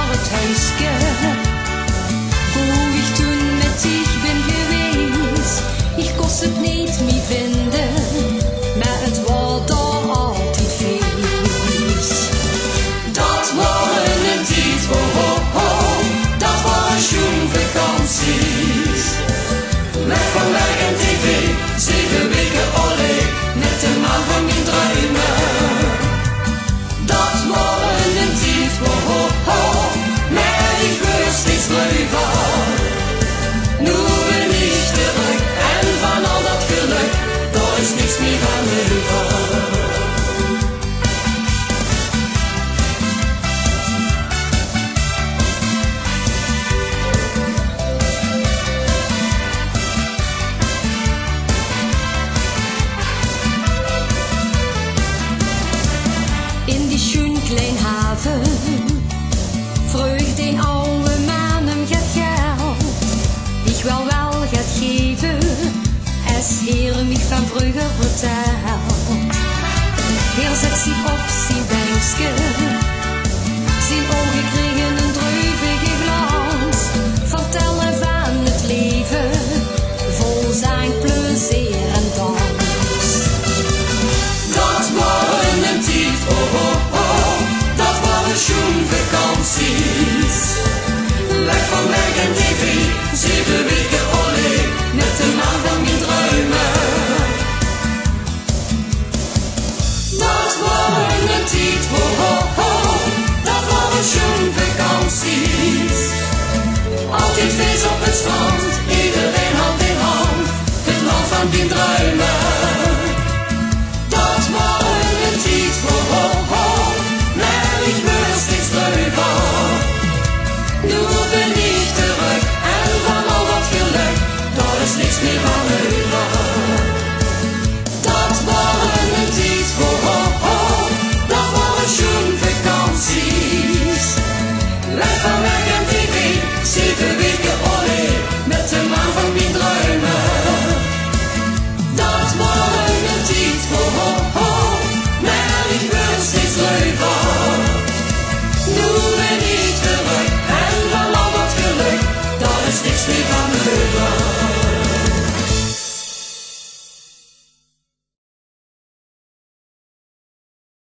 naar het huisje. Hoe ik toen met dich ben geweest, ik kost het niet meer vinden, maar het wordt daar altijd feest. Dat waren een tijd, oh oh oh, dat waren schoon vakanties. Weg van werk en tv, 7 weken alleen, met de man van mijn dromen. Dat waren een tijd, oh oh oh, maar ik word steeds leuver. Nu ben ik terug en van al dat geluk, daar is niks meer van over. In die schoen klein haven vreugd een oude man hem gaat geld. Ik wil wel gaat geven, als Heer mich van vroeger vertelt. Heer zet zich op zijn bankje, zijn ogen kregen een druivige glans. Vertellen van het leven, vol zijn plezier en dans. Dat waren een tijd, oh oh oh, dat waren schoon vakanties. Weg van werk en tv, 7 weken alleen, met de man van mijn dromen. Dat waren een tijd, oh oh oh, dat waren schoon vakanties. Altijd feest op het strand, iedereen hand in hand, het land van mijn dromen. Dat waren een tijd, oh oh oh, maar ik word steeds leuver. Nu ben ik terug en van al dat geluk, daar is niks meer van over. Dat waren een tijd, oh oh oh, dat waren schoon vakanties. Weg